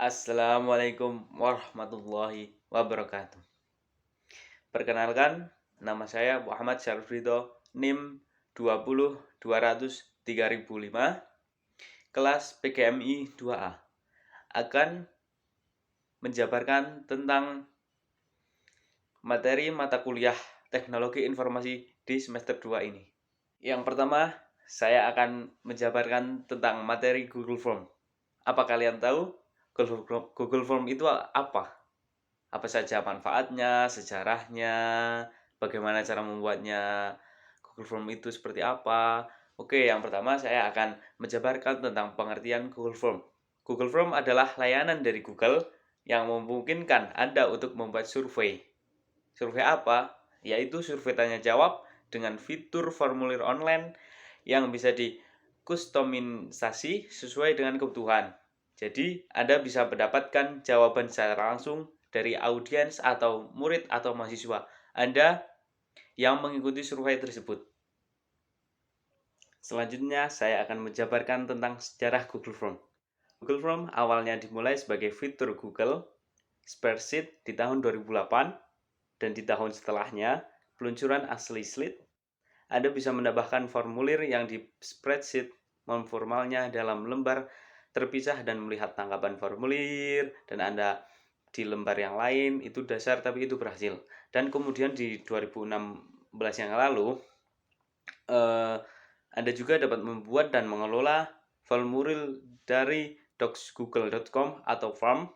Assalamualaikum warahmatullahi wabarakatuh. Perkenalkan, nama saya Muhammad Syarif Ridho, NIM 20 200 3005, kelas PGMI 2A, akan menjabarkan tentang materi mata kuliah Teknologi Informasi di semester 2 ini. Yang pertama, saya akan menjabarkan tentang materi Google Form. Apa kalian tahu Google Form itu apa? Apa saja manfaatnya, sejarahnya, bagaimana cara membuatnya, Google Form itu seperti apa. Oke, yang pertama saya akan menjabarkan tentang pengertian Google Form. Google Form adalah layanan dari Google yang memungkinkan Anda untuk membuat survei. Survei apa? Yaitu survei tanya jawab dengan fitur formulir online yang bisa dikustomisasi sesuai dengan kebutuhan. Jadi, Anda bisa mendapatkan jawaban secara langsung dari audiens atau murid atau mahasiswa Anda yang mengikuti survei tersebut. Selanjutnya, saya akan menjabarkan tentang sejarah Google Form. Google Form awalnya dimulai sebagai fitur Google Spreadsheet di tahun 2008, dan di tahun setelahnya, peluncuran asli Sheet, Anda bisa menambahkan formulir yang di spreadsheet memformalnya dalam lembar terpisah dan melihat tanggapan formulir, dan Anda di lembar yang lain itu dasar tapi itu berhasil. Dan kemudian di 2016 yang lalu Anda juga dapat membuat dan mengelola formulir dari docs.google.com atau form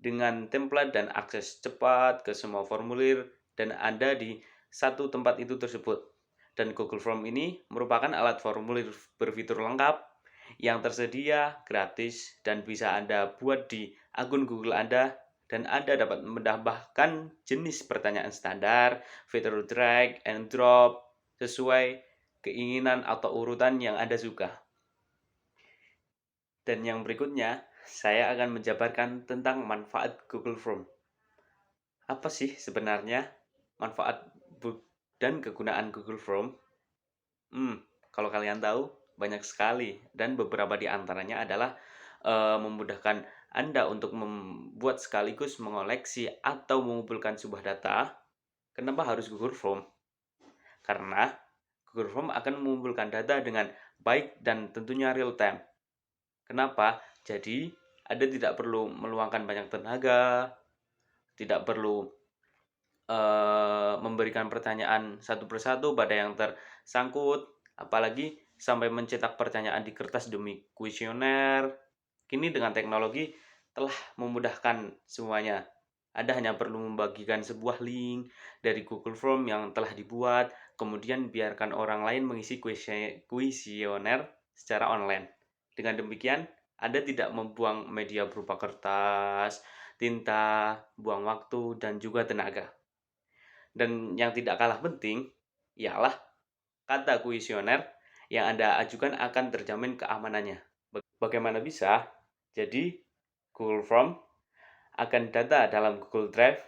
dengan template dan akses cepat ke semua formulir dan Anda di satu tempat itu tersebut. Dan Google Form ini merupakan alat formulir berfitur lengkap yang tersedia gratis dan bisa Anda buat di akun Google Anda, dan Anda dapat menambahkan jenis pertanyaan standar, fitur drag and drop sesuai keinginan atau urutan yang Anda suka. Dan yang berikutnya, saya akan menjabarkan tentang manfaat Google Form. Apa sih sebenarnya manfaat dan kegunaan Google Form? Kalau kalian tahu, banyak sekali, dan beberapa di antaranya adalah memudahkan Anda untuk membuat sekaligus mengoleksi atau mengumpulkan sebuah data. Kenapa harus Google Form? Karena Google Form akan mengumpulkan data dengan baik dan tentunya real time. Kenapa? Jadi, Anda tidak perlu meluangkan banyak tenaga, tidak perlu memberikan pertanyaan satu persatu pada yang tersangkut, apalagi sampai mencetak pertanyaan di kertas demi kuesioner. Kini dengan teknologi telah memudahkan semuanya. Anda hanya perlu membagikan sebuah link dari Google Form yang telah dibuat, kemudian biarkan orang lain mengisi kuesioner secara online. Dengan demikian, Anda tidak membuang media berupa kertas, tinta, buang waktu, dan juga tenaga. Dan yang tidak kalah penting ialah kata kuesioner yang Anda ajukan akan terjamin keamanannya. Bagaimana bisa? Jadi, Google Form akan data dalam Google Drive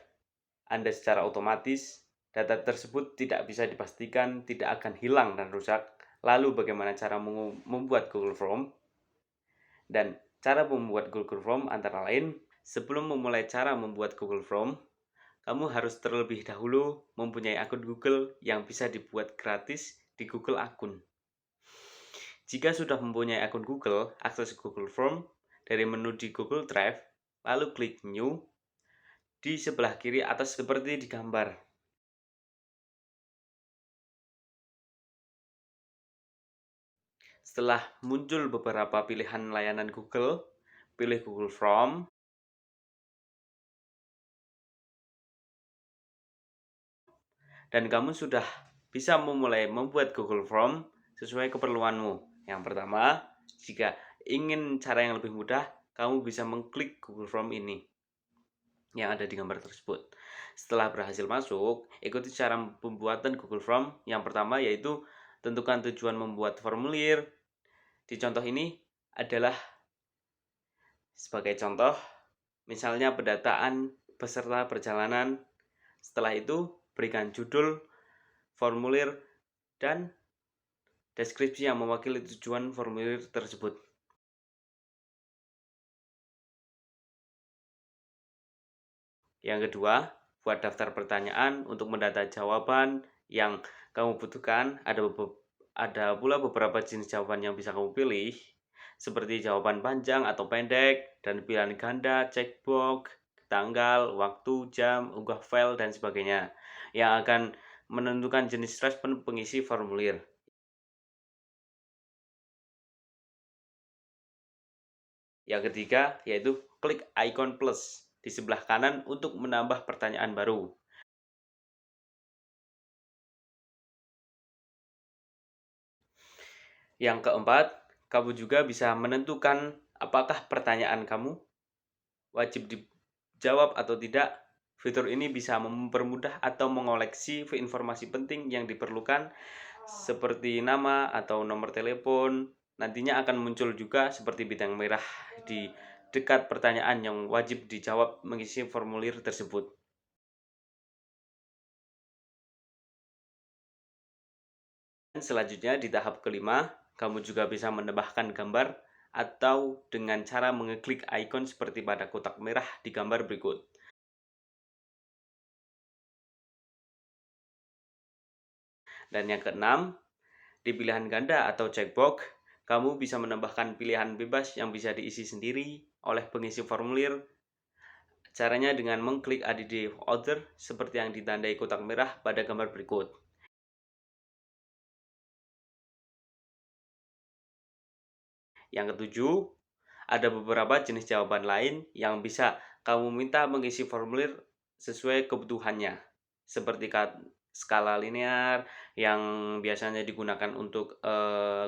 Anda secara otomatis. Data tersebut tidak bisa dipastikan tidak akan hilang dan rusak. Lalu bagaimana cara membuat Google Form? Dan cara membuat Google Form antara lain, sebelum memulai cara membuat Google Form, kamu harus terlebih dahulu mempunyai akun Google yang bisa dibuat gratis di Google Akun. Jika sudah mempunyai akun Google, akses Google Form dari menu di Google Drive, lalu klik New di sebelah kiri atas seperti di gambar. Setelah muncul beberapa pilihan layanan Google, pilih Google Form. Dan kamu sudah bisa memulai membuat Google Form sesuai keperluanmu. Yang pertama, jika ingin cara yang lebih mudah, kamu bisa mengklik Google Form ini yang ada di gambar tersebut. Setelah berhasil masuk, ikuti cara pembuatan Google Form. Yang pertama yaitu tentukan tujuan membuat formulir. Di contoh ini adalah sebagai contoh, misalnya pendataan peserta perjalanan. Setelah itu, berikan judul formulir dan deskripsi yang mewakili tujuan formulir tersebut. Yang kedua, buat daftar pertanyaan untuk mendata jawaban yang kamu butuhkan. Ada pula beberapa jenis jawaban yang bisa kamu pilih, seperti jawaban panjang atau pendek, dan pilihan ganda, checkbox, tanggal, waktu, jam, unggah file, dan sebagainya, yang akan menentukan jenis respon pengisi formulir. Yang ketiga, yaitu klik icon plus di sebelah kanan untuk menambah pertanyaan baru. Yang keempat, kamu juga bisa menentukan apakah pertanyaan kamu wajib dijawab atau tidak. Fitur ini bisa mempermudah atau mengoleksi informasi penting yang diperlukan, seperti nama atau nomor telepon. Nantinya akan muncul juga seperti bintang merah di dekat pertanyaan yang wajib dijawab mengisi formulir tersebut. Selanjutnya di tahap kelima, kamu juga bisa menambahkan gambar atau dengan cara mengeklik ikon seperti pada kotak merah di gambar berikut. Dan yang keenam, di pilihan ganda atau checkbox, kamu bisa menambahkan pilihan bebas yang bisa diisi sendiri oleh pengisi formulir. Caranya dengan mengklik add other seperti yang ditandai kotak merah pada gambar berikut. Yang ketujuh, ada beberapa jenis jawaban lain yang bisa kamu minta mengisi formulir sesuai kebutuhannya, seperti skala linear yang biasanya digunakan untuk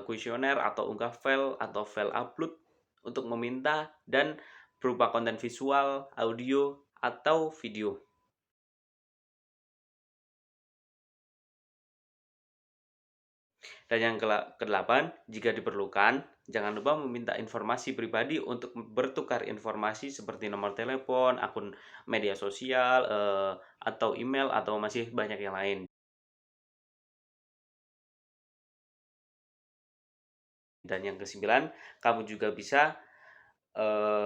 kuesioner atau unggah file atau file upload untuk meminta, dan berupa konten visual, audio, atau video. Dan yang kedelapan, jika diperlukan, jangan lupa meminta informasi pribadi untuk bertukar informasi seperti nomor telepon, akun media sosial, atau email, atau masih banyak yang lain. Dan yang kesembilan, kamu juga bisa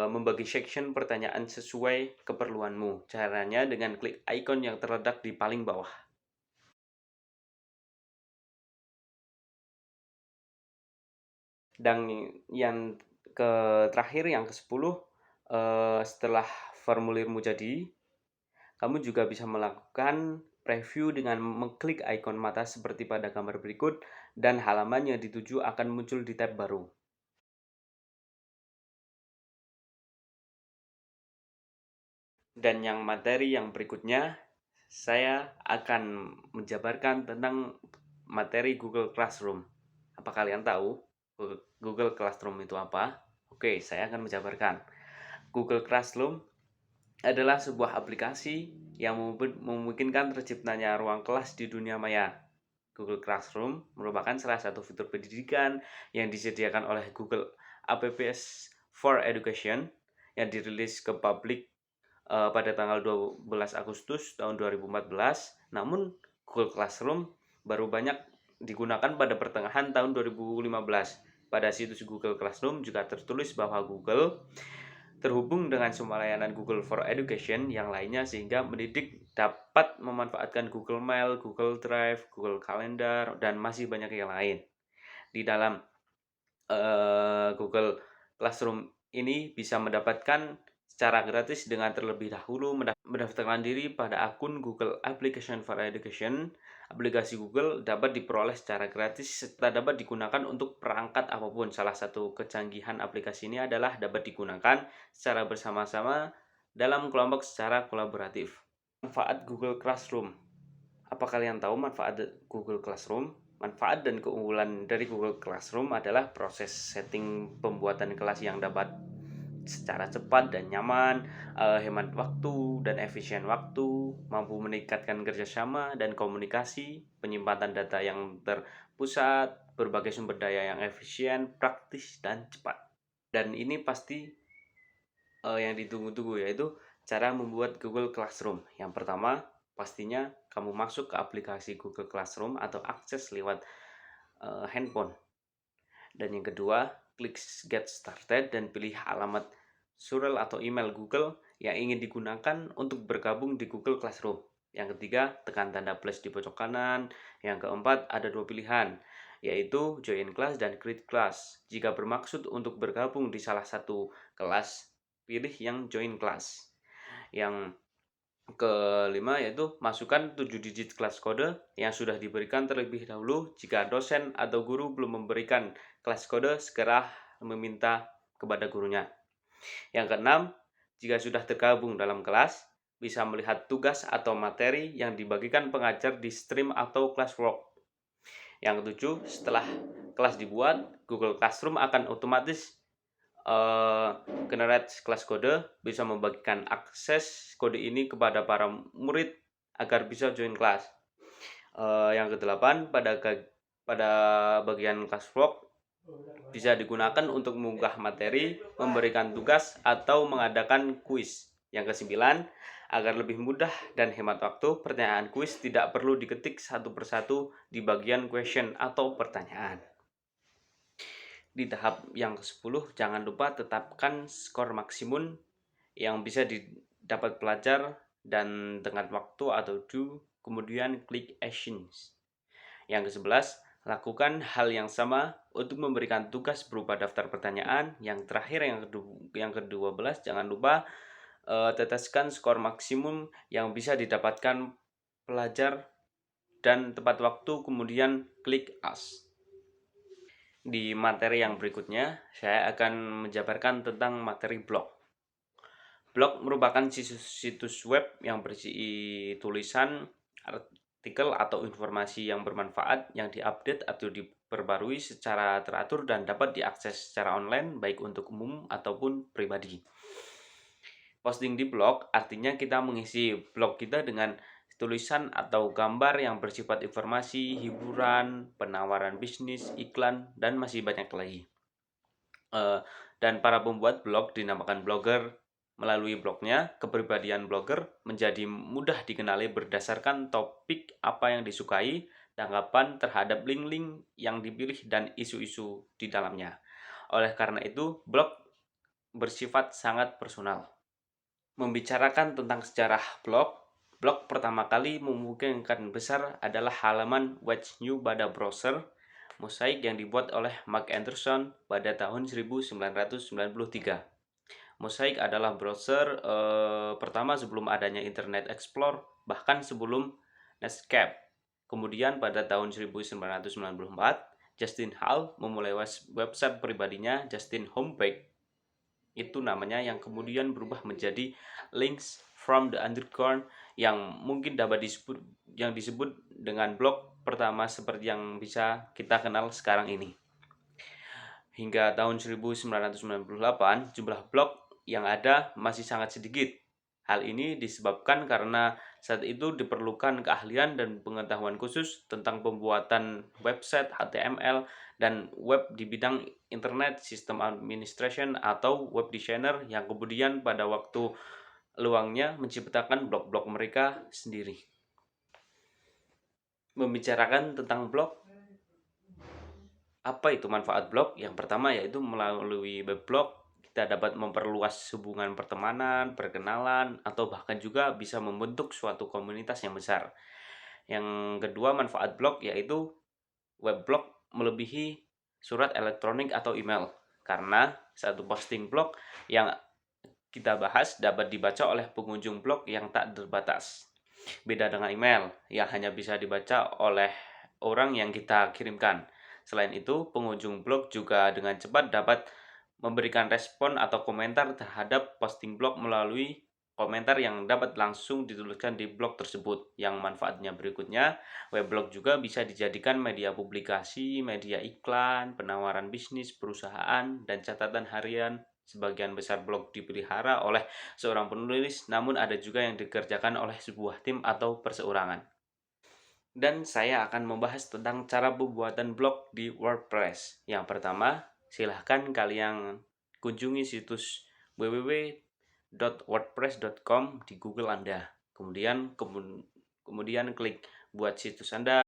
membagi section pertanyaan sesuai keperluanmu. Caranya dengan klik icon yang terletak di paling bawah. Dan yang terakhir, yang ke-10, setelah formulirmu jadi, kamu juga bisa melakukan preview dengan mengklik ikon mata seperti pada gambar berikut, dan halaman yang dituju akan muncul di tab baru. Dan yang materi yang berikutnya, saya akan menjabarkan tentang materi Google Classroom. Apa kalian tahu Google Classroom itu apa? Oke, saya akan menjabarkan. Google Classroom adalah sebuah aplikasi yang memungkinkan terciptanya ruang kelas di dunia maya. Google Classroom merupakan salah satu fitur pendidikan yang disediakan oleh Google Apps for Education yang dirilis ke publik pada tanggal 12 Agustus tahun 2014. Namun Google Classroom baru banyak digunakan pada pertengahan tahun 2015. Pada situs Google Classroom juga tertulis bahwa Google terhubung dengan semua layanan Google for Education yang lainnya, sehingga pendidik dapat memanfaatkan Google Mail, Google Drive, Google Calendar, dan masih banyak yang lain. Di dalam Google Classroom ini bisa mendapatkan secara gratis dengan terlebih dahulu mendaftarkan diri pada akun Google Application for Education. Aplikasi Google dapat diperoleh secara gratis serta dapat digunakan untuk perangkat apapun. Salah satu kecanggihan aplikasi ini adalah dapat digunakan secara bersama-sama dalam kelompok secara kolaboratif. Manfaat Google Classroom. Apa kalian tahu manfaat Google Classroom? Manfaat dan keunggulan dari Google Classroom adalah proses setting pembuatan kelas yang dapat secara cepat dan nyaman, hemat waktu dan efisien waktu, mampu meningkatkan kerjasama dan komunikasi, penyimpanan data yang terpusat, berbagai sumber daya yang efisien, praktis, dan cepat. Dan ini pasti yang ditunggu-tunggu, yaitu cara membuat Google Classroom. Yang pertama, pastinya kamu masuk ke aplikasi Google Classroom atau akses lewat handphone. Dan yang kedua, klik Get Started dan pilih alamat URL atau email Google yang ingin digunakan untuk bergabung di Google Classroom. Yang ketiga, tekan tanda plus di pojok kanan. Yang keempat, ada dua pilihan, yaitu join class dan create class. Jika bermaksud untuk bergabung di salah satu kelas, pilih yang join class. Yang kelima yaitu masukkan 7 digit kelas kode yang sudah diberikan terlebih dahulu. Jika dosen atau guru belum memberikan kelas kode, segera meminta kepada gurunya. Yang keenam, jika sudah tergabung dalam kelas, bisa melihat tugas atau materi yang dibagikan pengajar di stream atau classwork. Yang ketujuh, setelah kelas dibuat, Google Classroom akan otomatis generate kelas kode, bisa membagikan akses kode ini kepada para murid agar bisa join kelas. Yang kedelapan, pada bagian classwork bisa digunakan untuk mengunggah materi, memberikan tugas, atau mengadakan kuis. Yang kesembilan, agar lebih mudah dan hemat waktu, pertanyaan kuis tidak perlu diketik satu persatu di bagian question atau pertanyaan. Di tahap yang ke-10, jangan lupa tetapkan skor maksimum yang bisa didapat pelajar dan tenggat waktu atau do, kemudian klik actions. Yang ke-11, lakukan hal yang sama untuk memberikan tugas berupa daftar pertanyaan. Yang terakhir, yang ke-12, jangan lupa teteskan skor maksimum yang bisa didapatkan pelajar dan tepat waktu, kemudian klik as. Di materi yang berikutnya, saya akan menjabarkan tentang materi blog. Blog merupakan situs web yang berisi tulisan, artikel, atau informasi yang bermanfaat yang diupdate atau diperbarui secara teratur dan dapat diakses secara online baik untuk umum ataupun pribadi. Posting di blog artinya kita mengisi blog kita dengan tulisan atau gambar yang bersifat informasi, hiburan, penawaran bisnis, iklan, dan masih banyak lagi. Dan para pembuat blog dinamakan blogger. Melalui blognya, kepribadian blogger menjadi mudah dikenali berdasarkan topik apa yang disukai, tanggapan terhadap link-link yang dipilih, dan isu-isu di dalamnya. Oleh karena itu, blog bersifat sangat personal. Membicarakan tentang sejarah blog pertama kali memungkinkan besar adalah halaman What's New pada browser Mosaic yang dibuat oleh Mark Anderson pada tahun 1993. Mosaic adalah browser pertama sebelum adanya Internet Explorer, bahkan sebelum Netscape. Kemudian pada tahun 1994, Justin Hall memulai website pribadinya, Justin Homepage. Itu namanya, yang kemudian berubah menjadi Links from the Underground, yang mungkin dapat disebut dengan blog pertama seperti yang bisa kita kenal sekarang ini. Hingga tahun 1998, jumlah blog yang ada masih sangat sedikit. Hal ini disebabkan karena saat itu diperlukan keahlian dan pengetahuan khusus tentang pembuatan website HTML dan web di bidang internet, sistem administration, atau web designer yang kemudian pada waktu luangnya menciptakan blog-blog mereka sendiri. Membicarakan tentang blog, apa itu manfaat blog? Yang pertama yaitu melalui web blog kita dapat memperluas hubungan pertemanan, perkenalan, atau bahkan juga bisa membentuk suatu komunitas yang besar. Yang kedua, manfaat blog yaitu web blog melebihi surat elektronik atau email, karena satu posting blog yang kita bahas dapat dibaca oleh pengunjung blog yang tak terbatas. Beda dengan email yang hanya bisa dibaca oleh orang yang kita kirimkan. Selain itu, pengunjung blog juga dengan cepat dapat memberikan respon atau komentar terhadap posting blog melalui komentar yang dapat langsung dituliskan di blog tersebut. Yang manfaatnya berikutnya, weblog juga bisa dijadikan media publikasi, media iklan, penawaran bisnis, perusahaan, dan catatan harian. Sebagian besar blog dipelihara oleh seorang penulis, namun ada juga yang dikerjakan oleh sebuah tim atau perseorangan. Dan saya akan membahas tentang cara pembuatan blog di WordPress. Yang pertama, silahkan kalian kunjungi situs www.wordpress.com di Google Anda. Kemudian klik buat situs Anda.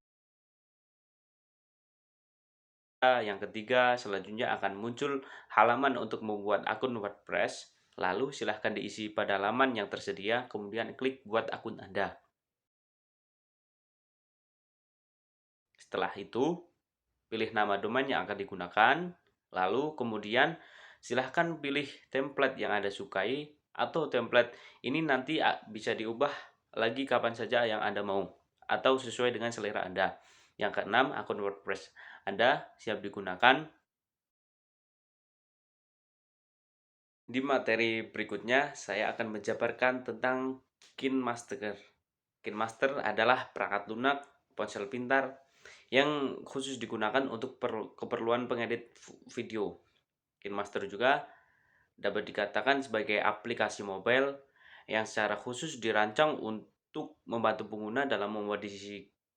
Yang ketiga, selanjutnya akan muncul halaman untuk membuat akun WordPress. Lalu silahkan diisi pada laman yang tersedia, kemudian klik buat akun Anda. Setelah itu, pilih nama domain yang akan digunakan, lalu kemudian silahkan pilih template yang Anda sukai, atau template ini nanti bisa diubah lagi kapan saja yang Anda mau, atau sesuai dengan selera Anda. Yang keenam, akun WordPress Anda siap digunakan. Di materi berikutnya, saya akan menjabarkan tentang KineMaster. KineMaster adalah perangkat lunak ponsel pintar yang khusus digunakan untuk keperluan pengedit video. KineMaster juga dapat dikatakan sebagai aplikasi mobile yang secara khusus dirancang untuk membantu pengguna dalam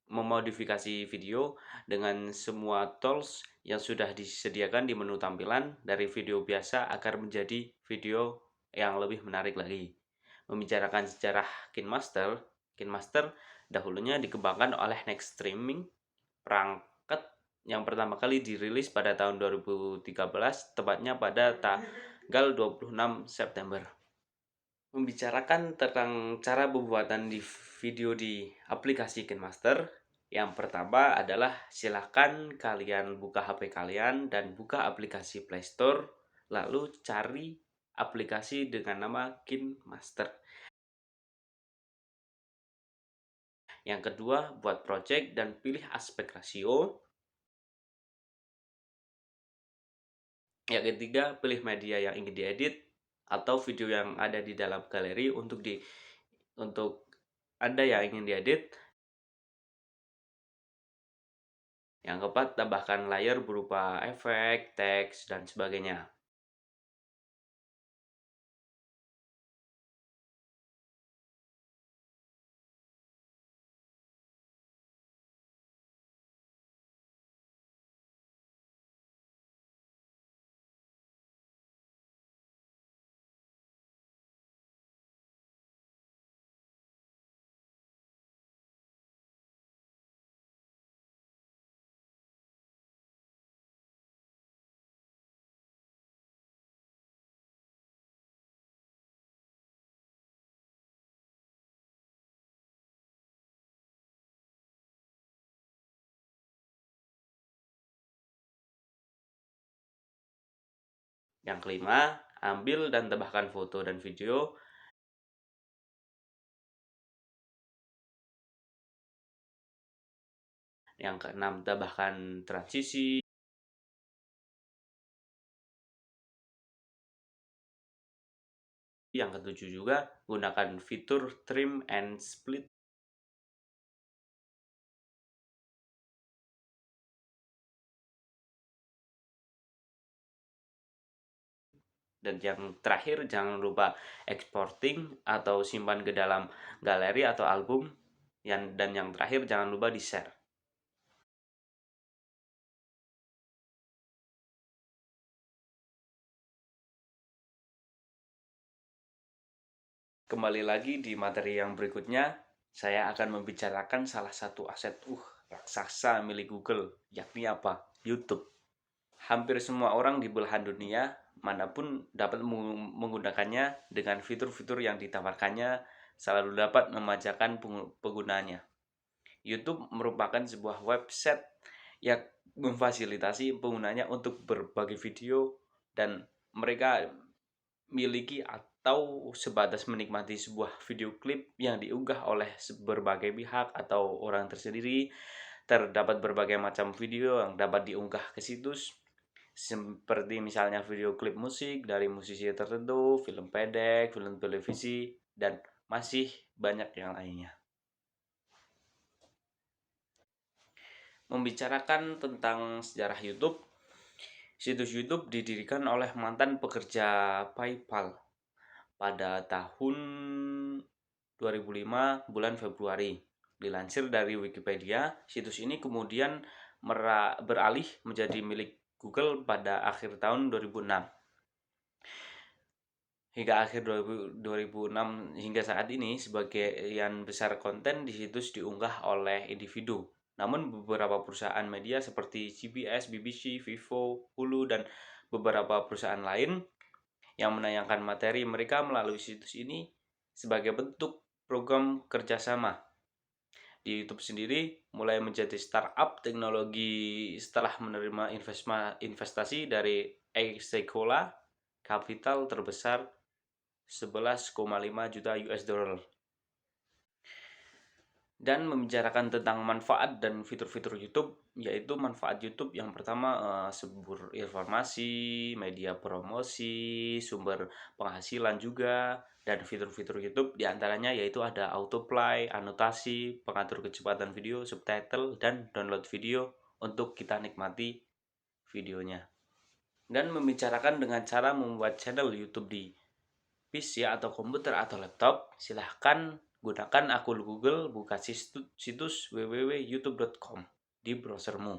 memodifikasi video dengan semua tools yang sudah disediakan di menu tampilan dari video biasa agar menjadi video yang lebih menarik lagi. Membicarakan sejarah KineMaster, KineMaster dahulunya dikembangkan oleh Next Streaming, perangkat yang pertama kali dirilis pada tahun 2013, tepatnya pada tanggal 26 September. Membicarakan tentang cara pembuatan di video di aplikasi KineMaster, yang pertama adalah silahkan kalian buka HP kalian dan buka aplikasi Play Store, lalu cari aplikasi dengan nama KineMaster. Yang kedua, buat project dan pilih aspek rasio. Yang ketiga, pilih media yang ingin diedit atau video yang ada di dalam galeri untuk Anda yang ingin diedit. Yang keempat, tambahkan layer berupa efek, teks, dan sebagainya. Yang kelima, ambil dan tambahkan foto dan video. Yang keenam, tambahkan transisi. Yang ketujuh juga, gunakan fitur trim and split. Dan yang terakhir, jangan lupa exporting atau simpan ke dalam galeri atau album. Dan yang terakhir, jangan lupa di-share. Kembali lagi di materi yang berikutnya, saya akan membicarakan salah satu aset raksasa milik Google, yakni apa? YouTube. Hampir semua orang di belahan dunia manapun dapat menggunakannya dengan fitur-fitur yang ditawarkannya, selalu dapat memanjakan penggunanya. YouTube merupakan sebuah website yang memfasilitasi penggunanya untuk berbagi video, dan mereka miliki atau sebatas menikmati sebuah video klip yang diunggah oleh berbagai pihak atau orang tersendiri. Terdapat berbagai macam video yang dapat diunggah ke situs, seperti misalnya video klip musik dari musisi tertentu, film pendek, film televisi, dan masih banyak yang lainnya. Membicarakan tentang sejarah YouTube, situs YouTube didirikan oleh mantan pekerja PayPal pada tahun 2005 bulan Februari. Dilansir dari Wikipedia, situs ini kemudian beralih menjadi milik Google pada akhir tahun 2006. Hingga akhir 2006 hingga saat ini, sebagian besar konten di situs diunggah oleh individu. Namun beberapa perusahaan media seperti CBS, BBC, Vivo, Hulu, dan beberapa perusahaan lain yang menayangkan materi mereka melalui situs ini sebagai bentuk program kerjasama. Di YouTube sendiri mulai menjadi startup teknologi setelah menerima investasi dari Sequoia Capital terbesar 11,5 juta US dollar. Dan membicarakan tentang manfaat dan fitur-fitur YouTube, yaitu manfaat YouTube yang pertama, sumber informasi, media promosi, sumber penghasilan juga, dan fitur-fitur YouTube diantaranya yaitu ada autoplay, anotasi, pengatur kecepatan video, subtitle, dan download video untuk kita nikmati videonya. Dan membicarakan dengan cara membuat channel YouTube di PC atau komputer atau laptop, silahkan gunakan akun Google, buka situs www.youtube.com di browsermu.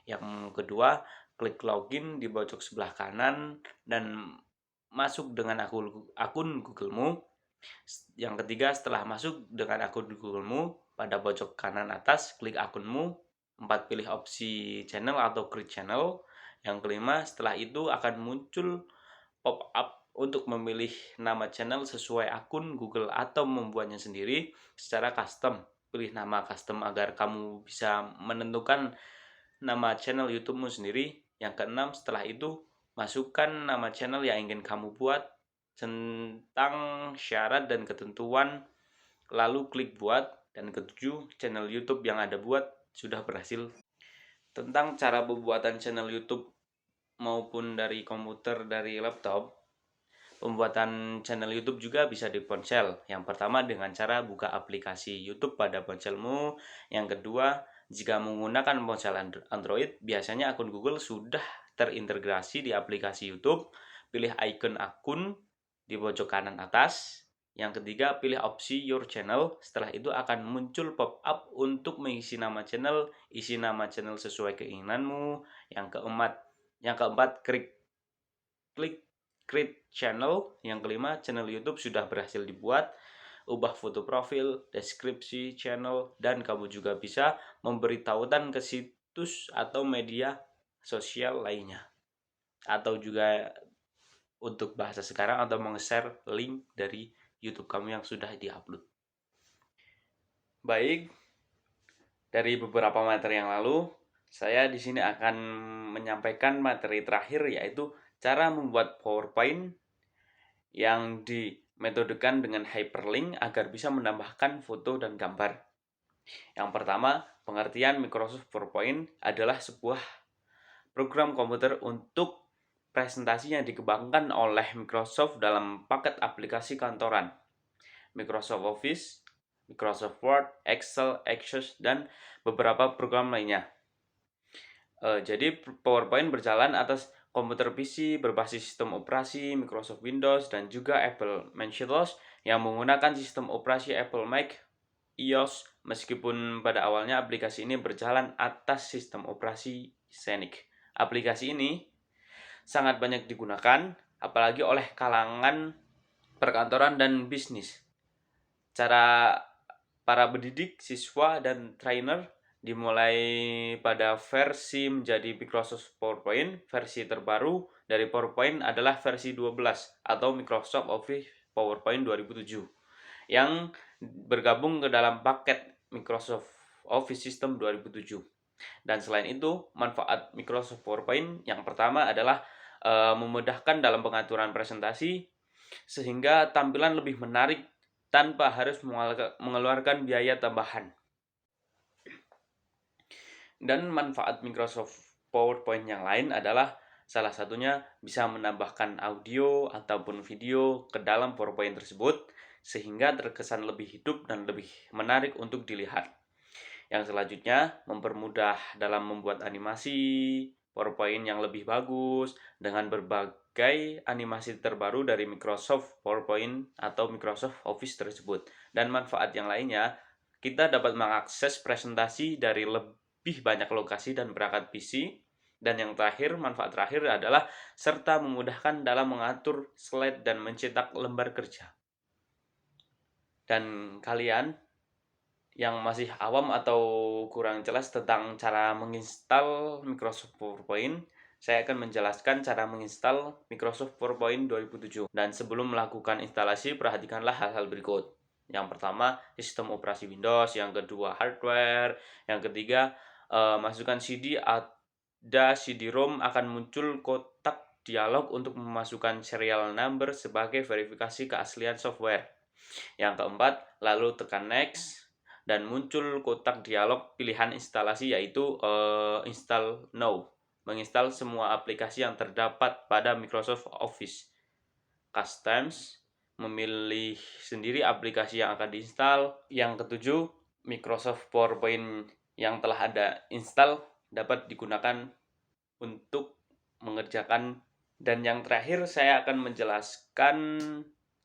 Yang kedua, klik login di pojok sebelah kanan dan masuk dengan akun Googlemu. Yang ketiga, setelah masuk dengan akun Googlemu, pada pojok kanan atas, klik akunmu. 4, pilih opsi channel atau create channel. Yang kelima, setelah itu akan muncul pop-up untuk memilih nama channel sesuai akun Google atau membuatnya sendiri secara custom. Pilih nama custom agar kamu bisa menentukan nama channel YouTube-mu sendiri. Yang keenam, setelah itu masukkan nama channel yang ingin kamu buat tentang syarat dan ketentuan, lalu klik buat. Dan ketujuh, channel YouTube yang Anda buat sudah berhasil. Tentang cara pembuatan channel YouTube maupun dari komputer, dari laptop, pembuatan channel YouTube juga bisa di ponsel. Yang pertama dengan cara buka aplikasi YouTube pada ponselmu. Yang kedua, jika menggunakan ponsel Android, biasanya akun Google sudah terintegrasi di aplikasi YouTube. Pilih icon akun di pojok kanan atas. Yang ketiga, pilih opsi Your Channel. Setelah itu akan muncul pop-up untuk mengisi nama channel. Isi nama channel sesuai keinginanmu. Yang keempat, klik create channel. Yang kelima, channel YouTube sudah berhasil dibuat. Ubah foto profil, deskripsi channel, dan kamu juga bisa memberi tautan ke situs atau media sosial lainnya. Atau juga untuk bahasa sekarang, atau meng-share link dari YouTube kamu yang sudah diupload. Baik, dari beberapa materi yang lalu, saya di sini akan menyampaikan materi terakhir, yaitu cara membuat PowerPoint yang dimetodekan dengan hyperlink agar bisa menambahkan foto dan gambar. Yang pertama, pengertian Microsoft PowerPoint adalah sebuah program komputer untuk presentasi yang dikembangkan oleh Microsoft dalam paket aplikasi kantoran, Microsoft Office, Microsoft Word, Excel, Access, dan beberapa program lainnya. Jadi PowerPoint berjalan atas komputer PC berbasis sistem operasi Microsoft Windows dan juga Apple Macintosh yang menggunakan sistem operasi Apple Mac iOS, meskipun pada awalnya aplikasi ini berjalan atas sistem operasi Xenix. Aplikasi ini sangat banyak digunakan, apalagi oleh kalangan perkantoran dan bisnis. Cara para pendidik, siswa, dan trainer dimulai pada versi menjadi Microsoft PowerPoint. Versi terbaru dari PowerPoint adalah versi 12 atau Microsoft Office PowerPoint 2007 yang bergabung ke dalam paket Microsoft Office System 2007. Dan selain itu, manfaat Microsoft PowerPoint yang pertama adalah memudahkan dalam pengaturan presentasi sehingga tampilan lebih menarik tanpa harus mengeluarkan biaya tambahan. Dan manfaat Microsoft PowerPoint yang lain adalah salah satunya bisa menambahkan audio ataupun video ke dalam PowerPoint tersebut sehingga terkesan lebih hidup dan lebih menarik untuk dilihat. Yang selanjutnya, mempermudah dalam membuat animasi PowerPoint yang lebih bagus dengan berbagai animasi terbaru dari Microsoft PowerPoint atau Microsoft Office tersebut. Dan manfaat yang lainnya, kita dapat mengakses presentasi dari lebih banyak lokasi dan perangkat PC. Dan yang terakhir, manfaat terakhir adalah serta memudahkan dalam mengatur slide dan mencetak lembar kerja. Dan kalian yang masih awam atau kurang jelas tentang cara menginstal Microsoft PowerPoint, saya akan menjelaskan cara menginstal Microsoft PowerPoint 2007. Dan sebelum melakukan instalasi, perhatikanlah hal-hal berikut. Yang pertama, sistem operasi Windows. Yang kedua, hardware. Yang ketiga, masukkan CD. Ada CD-ROM akan muncul kotak dialog untuk memasukkan serial number sebagai verifikasi keaslian software. Yang keempat, lalu tekan next dan muncul kotak dialog pilihan instalasi yaitu install now. Menginstal semua aplikasi yang terdapat pada Microsoft Office. Customs, memilih sendiri aplikasi yang akan diinstal. Yang ketujuh, Microsoft PowerPoint yang telah ada install dapat digunakan untuk mengerjakan. Dan yang terakhir, saya akan menjelaskan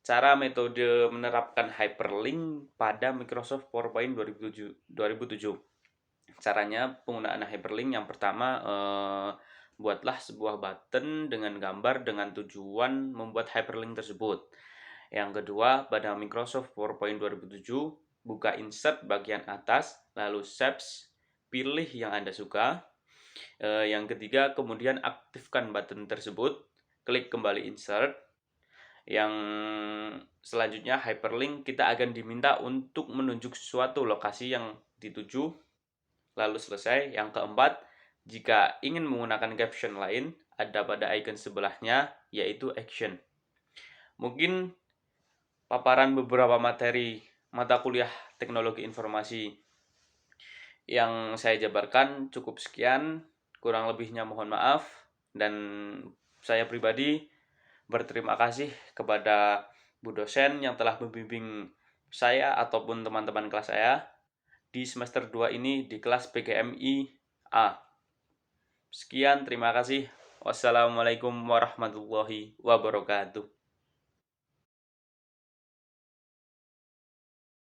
cara metode menerapkan hyperlink pada Microsoft PowerPoint 2007. Caranya penggunaan hyperlink yang pertama, buatlah sebuah button dengan gambar dengan tujuan membuat hyperlink tersebut. Yang kedua, pada Microsoft PowerPoint 2007, buka insert bagian atas, lalu shapes, pilih yang Anda suka. Yang ketiga, kemudian aktifkan button tersebut, klik kembali insert. Yang selanjutnya hyperlink kita akan diminta untuk menunjuk suatu lokasi yang dituju, lalu selesai. Yang keempat, jika ingin menggunakan caption lain, ada pada icon sebelahnya, yaitu action. Mungkin paparan beberapa materi mata kuliah teknologi informasi yang saya jabarkan cukup sekian, kurang lebihnya mohon maaf, dan saya pribadi berterima kasih kepada Bu dosen yang telah membimbing saya ataupun teman-teman kelas saya di semester 2 ini di kelas PGMI A. Sekian, terima kasih. Wassalamualaikum warahmatullahi wabarakatuh.